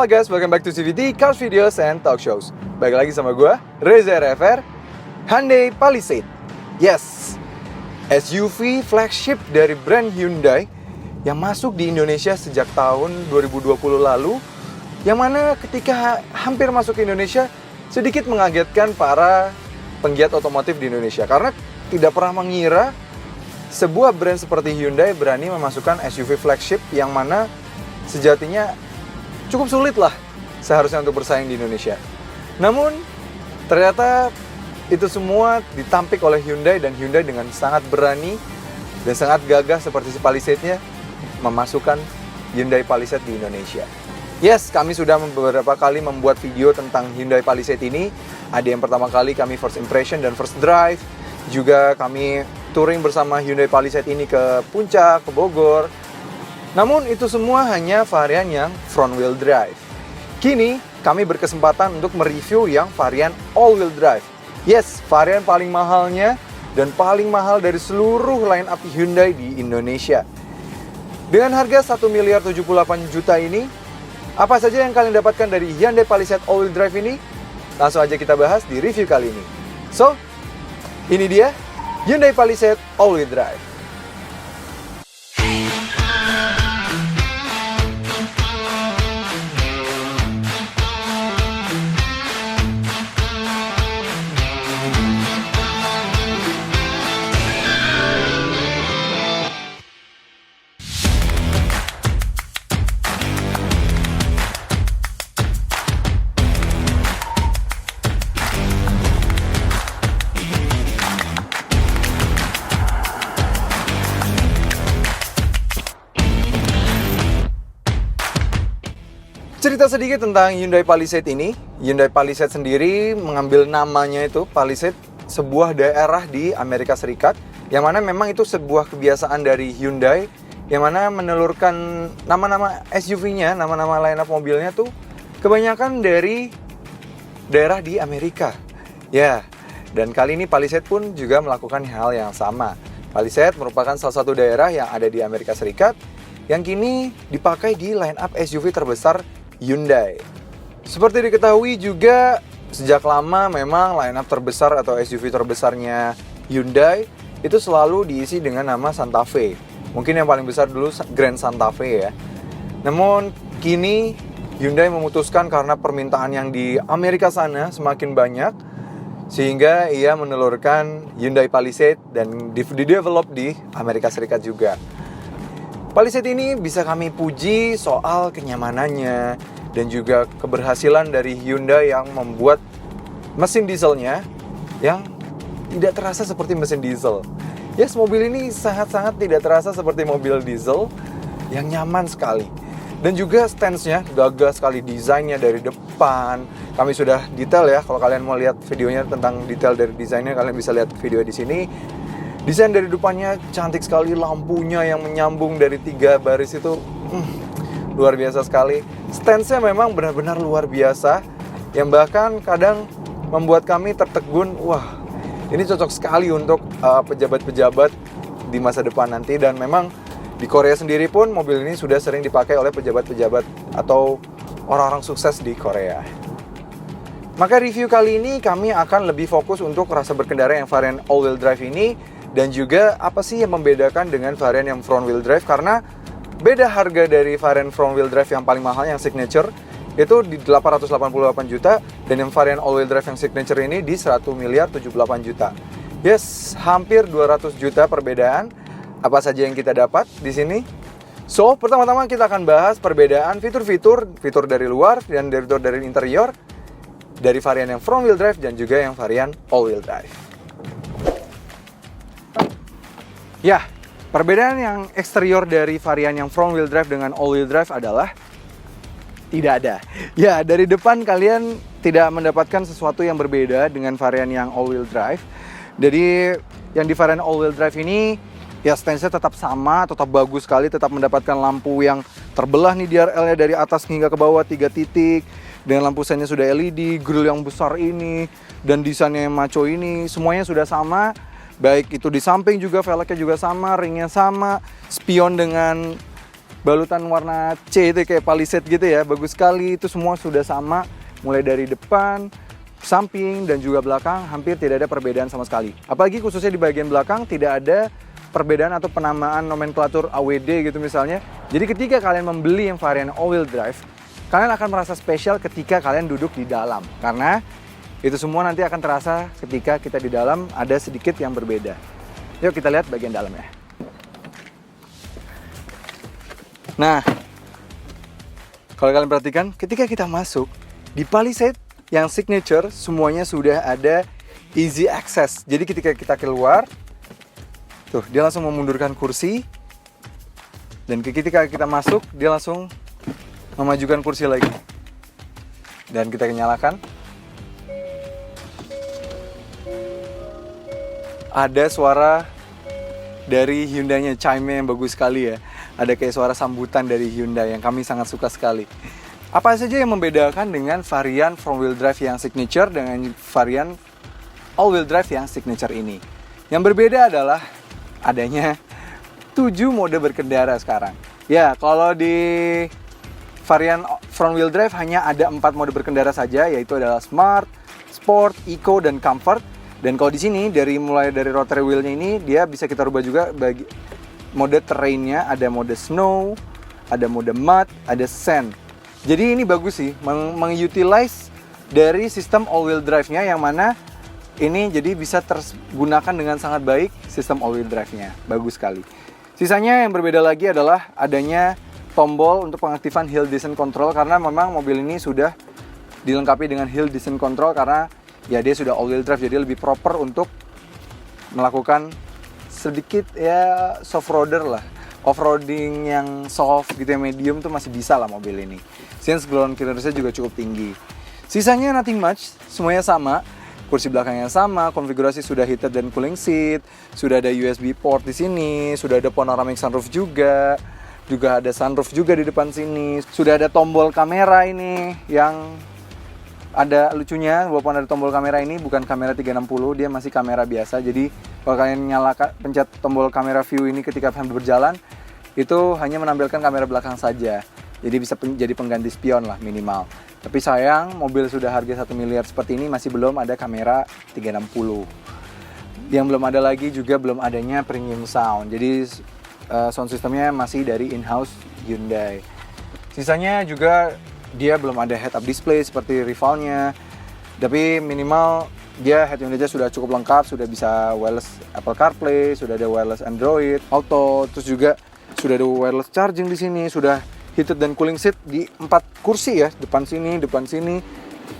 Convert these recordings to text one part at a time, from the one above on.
Halo guys, welcome back to CVT Cars Videos and Talk Shows. Balik lagi sama gue, Reza RFR, Hyundai Palisade. Yes, SUV flagship dari brand Hyundai yang masuk di Indonesia sejak tahun 2020 lalu, yang mana ketika hampir masuk ke Indonesia sedikit mengagetkan para penggiat otomotif di Indonesia, karena tidak pernah mengira sebuah brand seperti Hyundai berani memasukkan SUV flagship yang mana sejatinya cukup sulit lah seharusnya untuk bersaing di Indonesia. Namun ternyata itu semua ditampik oleh Hyundai, dan Hyundai dengan sangat berani dan sangat gagah seperti si Palisade-nya memasukkan Hyundai Palisade di Indonesia. Yes, kami sudah beberapa kali membuat video tentang Hyundai Palisade ini. Ada yang pertama kali kami first impression dan first drive. Juga kami touring bersama Hyundai Palisade ini ke Puncak, ke Bogor. Namun itu semua hanya varian yang front wheel drive. Kini kami berkesempatan untuk mereview yang varian all wheel drive. Yes, varian paling mahalnya dan paling mahal dari seluruh line up Hyundai di Indonesia. Dengan harga 1.078 juta ini, apa saja yang kalian dapatkan dari Hyundai Palisade all wheel drive ini? Langsung aja kita bahas di review kali ini. So, ini dia Hyundai Palisade all wheel drive. Cerita sedikit tentang Hyundai Palisade ini. Hyundai Palisade sendiri mengambil namanya itu Palisade, sebuah daerah di Amerika Serikat, yang mana memang itu sebuah kebiasaan dari Hyundai, yang mana menelurkan nama-nama SUV-nya, nama-nama line up mobilnya tuh kebanyakan dari daerah di Amerika. Ya, dan kali ini Palisade pun juga melakukan hal yang sama. Palisade merupakan salah satu daerah yang ada di Amerika Serikat yang kini dipakai di line up SUV terbesar Hyundai. Seperti diketahui juga, sejak lama memang line up terbesar atau SUV terbesarnya Hyundai itu selalu diisi dengan nama Santa Fe. Mungkin yang paling besar dulu Grand Santa Fe ya. Namun kini Hyundai memutuskan karena permintaan yang di Amerika sana semakin banyak, sehingga ia menelurkan Hyundai Palisade dan di-develop di Amerika Serikat juga. Palisade ini bisa kami puji soal kenyamanannya dan juga keberhasilan dari Hyundai yang membuat mesin dieselnya yang tidak terasa seperti mesin diesel. Yes, mobil ini sangat-sangat tidak terasa seperti mobil diesel, yang nyaman sekali. Dan juga stance-nya gagah sekali, desainnya dari depan. Kami sudah detail ya, kalau kalian mau lihat videonya tentang detail dari desainnya, kalian bisa lihat video di sini. Desain dari depannya cantik sekali, lampunya yang menyambung dari 3 baris itu luar biasa sekali. Stance-nya memang benar-benar luar biasa, yang bahkan kadang membuat kami tertegun, wah ini cocok sekali untuk pejabat-pejabat di masa depan nanti. Dan memang di Korea sendiri pun mobil ini sudah sering dipakai oleh pejabat-pejabat atau orang-orang sukses di Korea. Maka review kali ini kami akan lebih fokus untuk rasa berkendara yang varian all wheel drive ini, dan juga apa sih yang membedakan dengan varian yang front wheel drive, karena beda harga dari varian front wheel drive yang paling mahal yang signature itu di 888 juta, dan yang varian all wheel drive yang signature ini di 1.078 juta. Yes, hampir 200 juta perbedaan. Apa saja yang kita dapat di sini? So, pertama-tama kita akan bahas perbedaan fitur dari luar dan fitur dari interior dari varian yang front wheel drive dan juga yang varian all wheel drive. Ya, perbedaan yang eksterior dari varian yang front wheel drive dengan all wheel drive adalah tidak ada. Ya, dari depan kalian tidak mendapatkan sesuatu yang berbeda dengan varian yang all wheel drive. Jadi yang di varian all wheel drive ini ya stance-nya tetap sama, tetap bagus sekali, tetap mendapatkan lampu yang terbelah nih DRL-nya dari atas hingga ke bawah 3 titik. Dengan lampu sennya sudah LED, grill yang besar ini, dan desainnya yang maco ini, semuanya sudah sama. Baik itu di samping juga, velgnya juga sama, ringnya sama, spion dengan balutan warna C itu kayak Palisade gitu ya, bagus sekali. Itu semua sudah sama, mulai dari depan, samping, dan juga belakang, hampir tidak ada perbedaan sama sekali. Apalagi khususnya di bagian belakang tidak ada perbedaan atau penamaan nomenklatur AWD gitu misalnya. Jadi ketika kalian membeli yang varian all-wheel drive, kalian akan merasa spesial ketika kalian duduk di dalam. Karena itu semua nanti akan terasa ketika kita di dalam ada sedikit yang berbeda. Yuk kita lihat bagian dalamnya. Nah, kalau kalian perhatikan, ketika kita masuk di Palisade yang signature, semuanya sudah ada easy access. Jadi ketika kita keluar, tuh dia langsung memundurkan kursi. Dan ketika kita masuk, dia langsung memajukan kursi lagi. Dan kita nyalakan. Ada suara dari Hyundai-nya, chime yang bagus sekali ya. Ada kayak suara sambutan dari Hyundai yang kami sangat suka sekali. Apa saja yang membedakan dengan varian front wheel drive yang signature dengan varian all wheel drive yang signature ini? Yang berbeda adalah adanya 7 mode berkendara sekarang. Ya, kalau di varian front wheel drive hanya ada 4 mode berkendara saja, yaitu adalah Smart, Sport, Eco, dan Comfort. Dan kalau di sini mulai dari rotary wheelnya ini dia bisa kita rubah juga bagi mode terrainnya, ada mode snow, ada mode mud, ada sand. Jadi ini bagus sih, mengutilize dari sistem all-wheel drive-nya yang mana ini jadi bisa tergunakan dengan sangat baik sistem all-wheel drive-nya. Bagus sekali. Sisanya yang berbeda lagi adalah adanya tombol untuk pengaktifan hill descent control karena memang mobil ini sudah dilengkapi dengan hill descent control karena ya dia sudah all-wheel drive jadi lebih proper untuk melakukan sedikit ya soft roader lah. Off-roading yang soft gitu ya, medium tuh masih bisa lah mobil ini. Since ground clearance-nya juga cukup tinggi. Sisanya nothing much, semuanya sama. Kursi belakangnya sama, konfigurasi sudah heated dan cooling seat, sudah ada USB port di sini, sudah ada panoramic sunroof juga ada sunroof juga di depan sini. Sudah ada tombol kamera ini yang ada lucunya, walaupun ada tombol kamera ini bukan kamera 360, dia masih kamera biasa. Jadi kalau kalian pencet tombol kamera view ini ketika sambil berjalan, itu hanya menampilkan kamera belakang saja. Jadi bisa jadi pengganti spion lah minimal. Tapi sayang, mobil sudah harga 1 miliar seperti ini masih belum ada kamera 360. Yang belum ada lagi juga belum adanya premium sound. Jadi sound systemnya masih dari in-house Hyundai. Sisanya juga dia belum ada head-up display seperti rivalnya. Tapi minimal dia head unitnya sudah cukup lengkap, sudah bisa wireless Apple CarPlay, sudah ada wireless Android Auto, terus juga sudah ada wireless charging di sini, sudah heated dan cooling seat di 4 kursi ya, depan sini,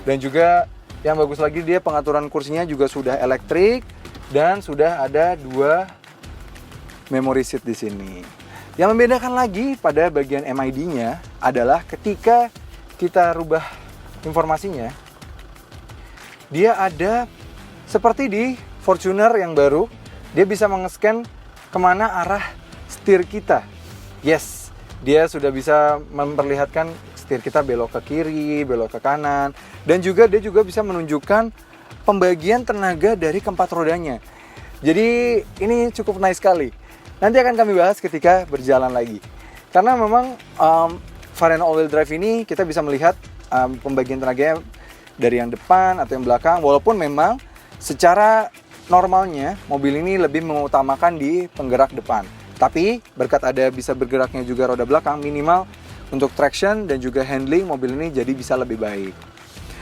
dan juga yang bagus lagi dia pengaturan kursinya juga sudah elektrik dan sudah ada 2 memory seat di sini. Yang membedakan lagi pada bagian MID-nya adalah ketika kita rubah informasinya, dia ada seperti di Fortuner yang baru, dia bisa mengescan kemana arah setir kita. Yes, dia sudah bisa memperlihatkan setir kita belok ke kiri, belok ke kanan, dan juga dia juga bisa menunjukkan pembagian tenaga dari keempat rodanya. Jadi ini cukup nice sekali. Nanti akan kami bahas ketika berjalan lagi. Karena memang varian all-wheel drive ini kita bisa melihat pembagian tenaganya dari yang depan atau yang belakang. Walaupun memang secara normalnya mobil ini lebih mengutamakan di penggerak depan. Tapi berkat ada bisa bergeraknya juga roda belakang, minimal untuk traction dan juga handling mobil ini jadi bisa lebih baik.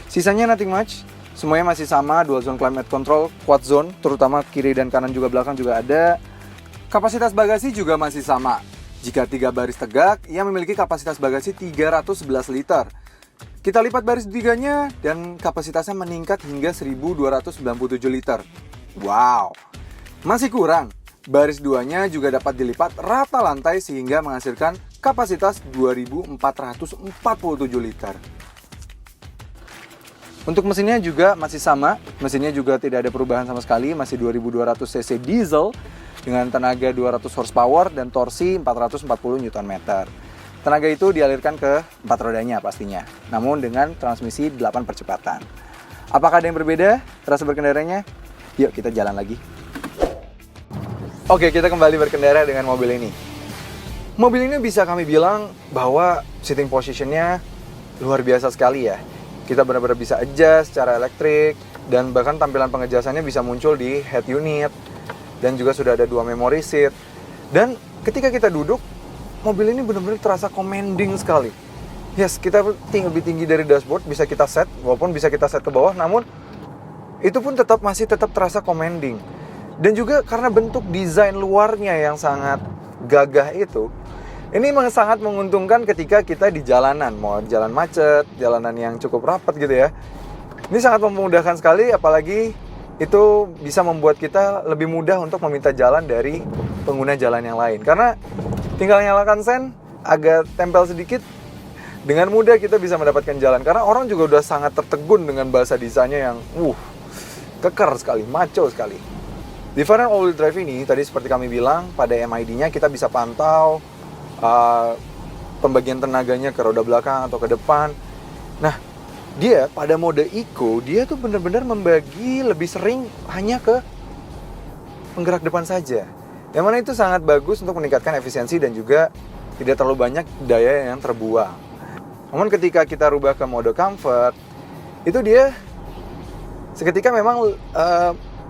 Sisanya nothing much, semuanya masih sama, dual zone climate control, quad zone, terutama kiri dan kanan juga belakang juga ada. Kapasitas bagasi juga masih sama. Jika 3 baris tegak, ia memiliki kapasitas bagasi 311 liter. Kita lipat baris 3-nya dan kapasitasnya meningkat hingga 1297 liter. Wow, masih kurang. Baris 2-nya juga dapat dilipat rata lantai sehingga menghasilkan kapasitas 2447 liter. Untuk mesinnya juga masih sama, mesinnya juga tidak ada perubahan sama sekali, masih 2200 cc diesel dengan tenaga 200 horsepower dan torsi 440 Nm. Tenaga itu dialirkan ke 4 rodanya pastinya, namun dengan transmisi 8 percepatan. Apakah ada yang berbeda rasa berkendaranya? Yuk kita jalan lagi. Oke, kita kembali berkendara dengan mobil ini. Mobil ini bisa kami bilang bahwa sitting positionnya luar biasa sekali ya. Kita benar-benar bisa adjust secara elektrik, dan bahkan tampilan pengejasannya bisa muncul di head unit, dan juga sudah ada 2 memory seat. Dan ketika kita duduk, mobil ini benar-benar terasa commanding sekali. Yes, kita lebih tinggi dari dashboard, bisa kita set, walaupun bisa kita set ke bawah, namun itu pun masih tetap terasa commanding. Dan juga karena bentuk desain luarnya yang sangat gagah itu, ini memang sangat menguntungkan ketika kita di jalanan, mau jalan macet, jalanan yang cukup rapat gitu ya. Ini sangat memudahkan sekali, apalagi itu bisa membuat kita lebih mudah untuk meminta jalan dari pengguna jalan yang lain. Karena tinggal nyalakan sen, agak tempel sedikit, dengan mudah kita bisa mendapatkan jalan. Karena orang juga udah sangat tertegun dengan bahasa desainnya yang keker sekali, maco sekali. Di varian all-wheel drive ini, tadi seperti kami bilang, pada MID-nya kita bisa pantau pembagian tenaganya ke roda belakang atau ke depan. Nah, dia pada mode Eco, dia tuh benar-benar membagi lebih sering hanya ke penggerak depan saja. Yang mana itu sangat bagus untuk meningkatkan efisiensi dan juga tidak terlalu banyak daya yang terbuang. Namun ketika kita rubah ke mode comfort, itu dia seketika memang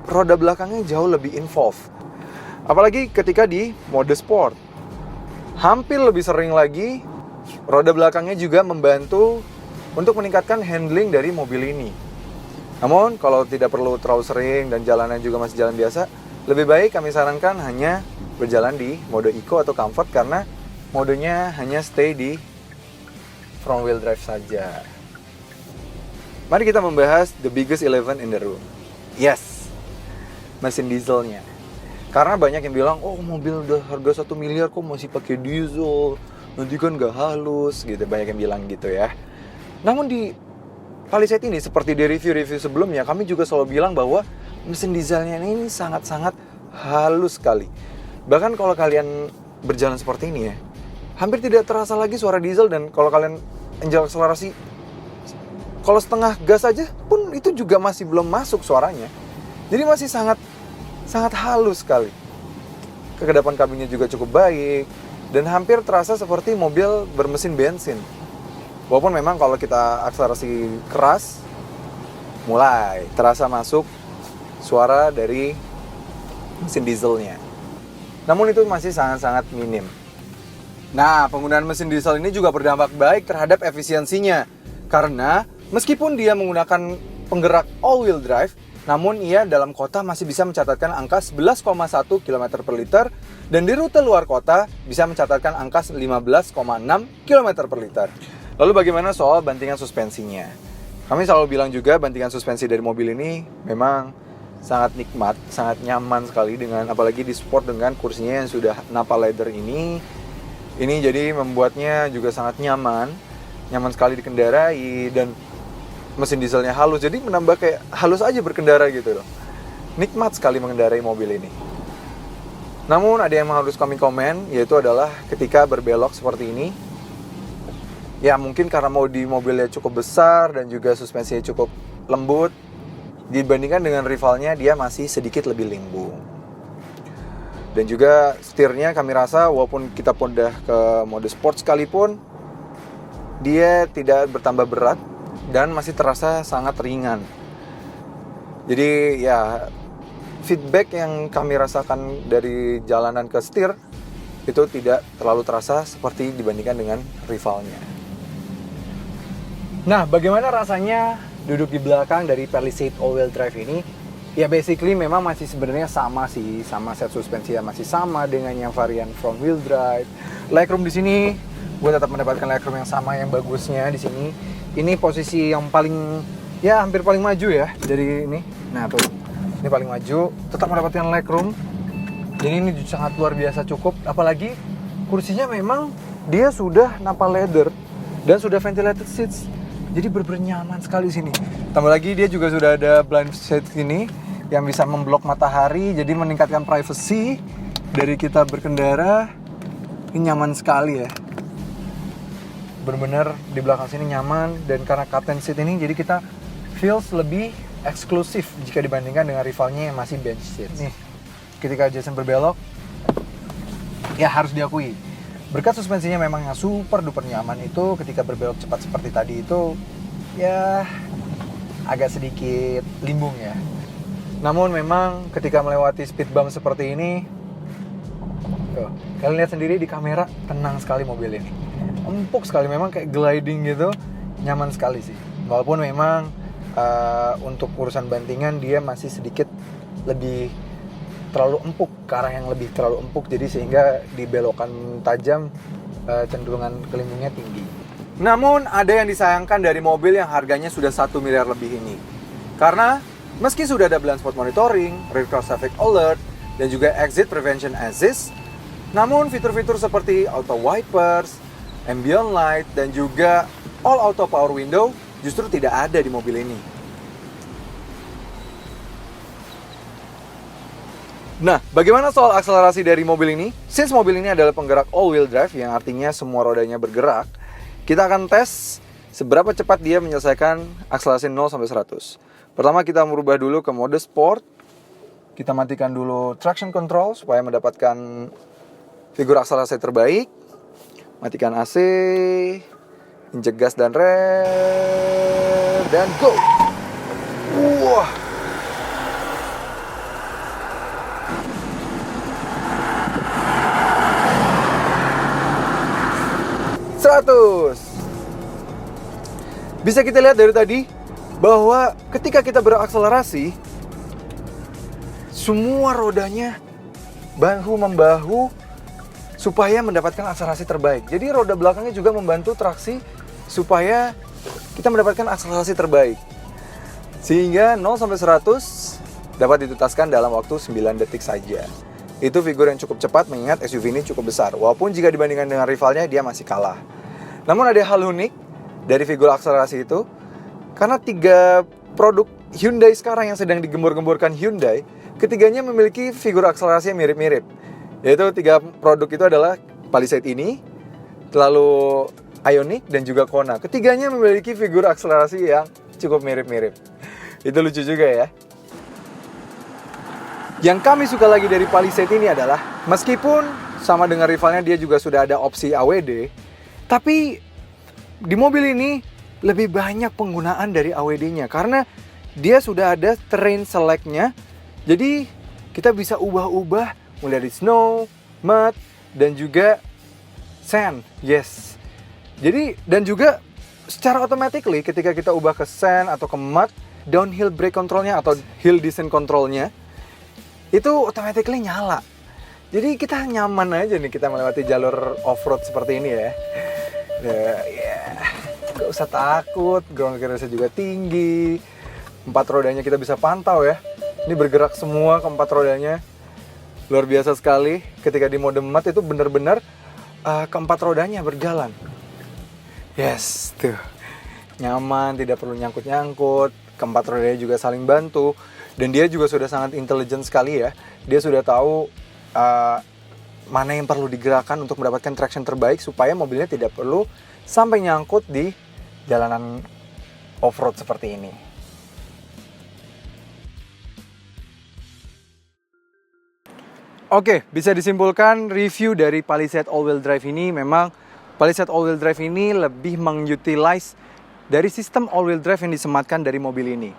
roda belakangnya jauh lebih involved. Apalagi ketika di mode sport. Hampir lebih sering lagi, roda belakangnya juga membantu untuk meningkatkan handling dari mobil ini. Namun, kalau tidak perlu terlalu sering dan jalannya juga masih jalan biasa, lebih baik kami sarankan hanya berjalan di mode Eco atau Comfort, karena modenya hanya stay di front wheel drive saja. Mari kita membahas the biggest elephant in the room. Yes, mesin dieselnya. Karena banyak yang bilang, oh mobil udah harga 1 miliar kok masih pakai diesel, nanti kan gak halus gitu. Banyak yang bilang gitu ya. Namun di Palisade ini, seperti di review-review sebelumnya, kami juga selalu bilang bahwa mesin dieselnya ini sangat-sangat halus sekali. Bahkan kalau kalian berjalan seperti ini ya, hampir tidak terasa lagi suara diesel. Dan kalau kalian injak akselerasi, kalau setengah gas aja pun itu juga masih belum masuk suaranya. Jadi masih sangat halus sekali. Kekedapan kabinnya juga cukup baik, dan hampir terasa seperti mobil bermesin bensin. Walaupun memang kalau kita akselerasi keras, mulai terasa masuk suara dari mesin dieselnya. Namun itu masih sangat-sangat minim. Nah, penggunaan mesin diesel ini juga berdampak baik terhadap efisiensinya. Karena meskipun dia menggunakan penggerak all-wheel drive, namun ia dalam kota masih bisa mencatatkan angka 11,1 km per liter, dan di rute luar kota bisa mencatatkan angka 15,6 km per liter. Lalu bagaimana soal bantingan suspensinya? Kami selalu bilang juga bantingan suspensi dari mobil ini memang sangat nikmat, sangat nyaman sekali, dengan apalagi di sport dengan kursinya yang sudah Nappa leather ini jadi membuatnya juga sangat nyaman sekali dikendarai, dan mesin dieselnya halus, jadi menambah kayak halus aja berkendara gitu loh. Nikmat sekali mengendarai mobil ini. Namun ada yang harus kami komen, yaitu adalah ketika berbelok seperti ini. Ya mungkin karena mobilnya cukup besar dan juga suspensinya cukup lembut, dibandingkan dengan rivalnya dia masih sedikit lebih limbung. Dan juga setirnya kami rasa walaupun kita pindah ke mode sport sekalipun, dia tidak bertambah berat dan masih terasa sangat ringan. Jadi ya, feedback yang kami rasakan dari jalanan ke setir itu tidak terlalu terasa seperti dibandingkan dengan rivalnya. Nah, bagaimana rasanya duduk di belakang dari Palisade all-wheel drive ini? Ya basically memang masih sebenarnya sama sih, sama set suspensi ya masih sama dengan yang varian front wheel drive. Legroom di sini gue tetap mendapatkan legroom yang sama, yang bagusnya di sini. Ini posisi yang paling, ya hampir paling maju ya dari ini. Nah tuh, ini paling maju, tetap mendapatkan legroom. Jadi ini sangat luar biasa cukup. Apalagi kursinya memang dia sudah Nappa leather dan sudah ventilated seats. Jadi benar-benar nyaman sekali sini. Tambah lagi dia juga sudah ada blind shade ini yang bisa memblok matahari, jadi meningkatkan privacy dari kita berkendara. Ini nyaman sekali ya. Benar-benar di belakang sini nyaman, dan karena captain seat ini jadi kita feels lebih eksklusif jika dibandingkan dengan rivalnya yang masih bench seat. Nih, ketika Jason berbelok, ya harus diakui, Berkat suspensinya memang yang super duper nyaman itu, ketika berbelok cepat seperti tadi itu ya agak sedikit limbung ya. Namun memang ketika melewati speed bump seperti ini, tuh, kalian lihat sendiri di kamera, tenang sekali mobil ini. Empuk sekali, memang kayak gliding gitu, nyaman sekali sih. Walaupun memang untuk urusan bantingan dia masih sedikit lebih terlalu empuk, ke arah yang lebih terlalu empuk, jadi sehingga di belokan tajam cenderungan kelimbungnya tinggi. Namun ada yang disayangkan dari mobil yang harganya sudah 1 miliar lebih ini. Karena meski sudah ada blind spot monitoring, rear cross traffic alert, dan juga exit prevention assist, namun fitur-fitur seperti auto wipers, ambient light, dan juga all auto power window justru tidak ada di mobil ini. Nah, bagaimana soal akselerasi dari mobil ini? Since mobil ini adalah penggerak all-wheel drive, yang artinya semua rodanya bergerak, kita akan tes seberapa cepat dia menyelesaikan akselerasi 0-100. Pertama kita merubah dulu ke mode sport. Kita matikan dulu traction control supaya mendapatkan figur akselerasi terbaik. Matikan AC, injek gas dan rem, dan go! Wah! Bisa kita lihat dari tadi bahwa ketika kita berakselerasi, semua rodanya bahu-membahu supaya mendapatkan akselerasi terbaik. Jadi roda belakangnya juga membantu traksi supaya kita mendapatkan akselerasi terbaik. Sehingga 0-100 dapat ditutaskan dalam waktu 9 detik saja. Itu figur yang cukup cepat mengingat SUV ini cukup besar. Walaupun jika dibandingkan dengan rivalnya dia masih kalah. Namun ada hal unik dari figur akselerasi itu, karena 3 produk Hyundai sekarang yang sedang digembur-gemburkan Hyundai, ketiganya memiliki figur akselerasi yang mirip-mirip. Yaitu 3 produk itu adalah Palisade ini, lalu Ioniq, dan juga Kona. Ketiganya memiliki figur akselerasi yang cukup mirip-mirip. Itu lucu juga ya. Yang kami suka lagi dari Palisade ini adalah, meskipun sama dengan rivalnya dia juga sudah ada opsi AWD, tapi di mobil ini lebih banyak penggunaan dari AWD-nya karena dia sudah ada terrain select-nya. Jadi kita bisa ubah-ubah mulai dari snow, mud, dan juga sand. Yes. Jadi dan juga secara automatically ketika kita ubah ke sand atau ke mud, downhill brake control-nya atau hill descent control-nya itu automatically nyala. Jadi kita nyaman aja nih kita melewati jalur off-road seperti ini ya. Gak usah takut, ground clearance juga tinggi. 4 rodanya kita bisa pantau ya. Ini bergerak semua ke 4 rodanya. Luar biasa sekali. Ketika di mode mat itu benar-benar ke-4 rodanya berjalan. Yes, tuh. Nyaman, tidak perlu nyangkut-nyangkut. Ke-4 rodanya juga saling bantu. Dan dia juga sudah sangat intelijen sekali ya. Dia sudah tahu mana yang perlu digerakkan untuk mendapatkan traction terbaik supaya mobilnya tidak perlu sampai nyangkut di jalanan off-road seperti ini. Oke, bisa disimpulkan review dari Palisade all-wheel drive ini memang Palisade all-wheel drive ini lebih mengutilize dari sistem all-wheel drive yang disematkan dari mobil ini.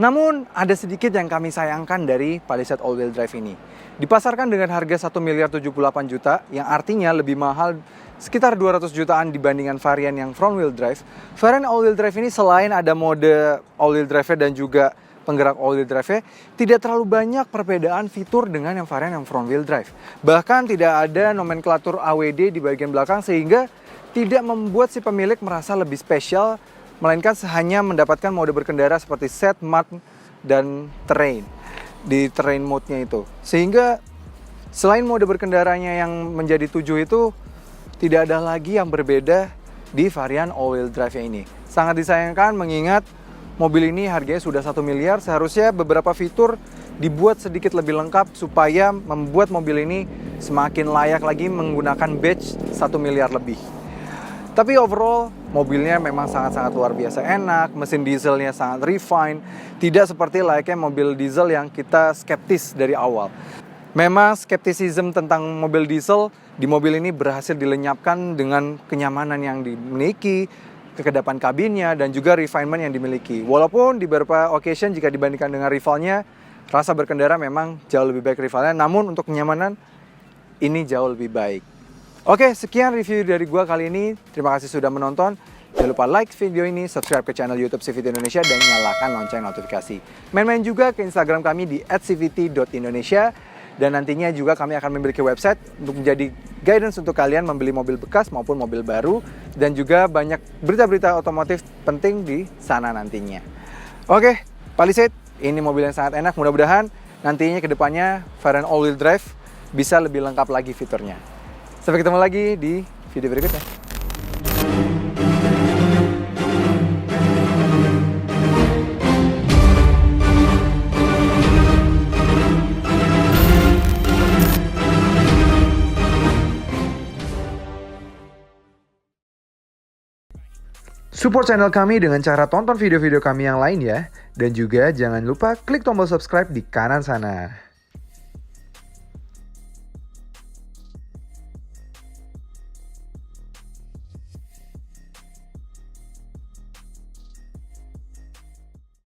Namun ada sedikit yang kami sayangkan dari Palisade all-wheel drive ini. Dipasarkan dengan harga 1 miliar 78 juta yang artinya lebih mahal sekitar 200 jutaan dibandingkan varian yang front wheel drive. Varian all-wheel drive ini selain ada mode all-wheel drive dan juga penggerak all-wheel drive, tidak terlalu banyak perbedaan fitur dengan yang varian yang front wheel drive. Bahkan tidak ada nomenklatur AWD di bagian belakang sehingga tidak membuat si pemilik merasa lebih spesial, melainkan hanya mendapatkan mode berkendara seperti set, mud, dan terrain di terrain mode-nya itu. Sehingga selain mode berkendaranya yang menjadi 7 itu, tidak ada lagi yang berbeda di varian all-wheel drive ini. Sangat disayangkan mengingat mobil ini harganya sudah 1 miliar, seharusnya beberapa fitur dibuat sedikit lebih lengkap supaya membuat mobil ini semakin layak lagi menggunakan badge 1 miliar lebih. Tapi overall, mobilnya memang sangat-sangat luar biasa enak, mesin dieselnya sangat refine, tidak seperti layaknya mobil diesel yang kita skeptis dari awal. Memang skeptisisme tentang mobil diesel di mobil ini berhasil dilenyapkan dengan kenyamanan yang dimiliki, kekedapan kabinnya, dan juga refinement yang dimiliki. Walaupun di beberapa occasion jika dibandingkan dengan rivalnya, rasa berkendara memang jauh lebih baik rivalnya, namun untuk kenyamanan ini jauh lebih baik. Oke, sekian review dari gua kali ini. Terima kasih sudah menonton. Jangan lupa like video ini, subscribe ke channel YouTube CVT Indonesia, dan nyalakan lonceng notifikasi. Main-main juga ke Instagram kami di @cvt.indonesia. Dan nantinya juga kami akan memiliki website untuk menjadi guidance untuk kalian membeli mobil bekas maupun mobil baru. Dan juga banyak berita-berita otomotif penting di sana nantinya. Oke, Palisade, ini mobil yang sangat enak. Mudah-mudahan nantinya ke depannya varian all-wheel drive bisa lebih lengkap lagi fiturnya. Sampai ketemu lagi di video berikutnya. Support channel kami dengan cara tonton video-video kami yang lain ya. Dan juga jangan lupa klik tombol subscribe di kanan sana.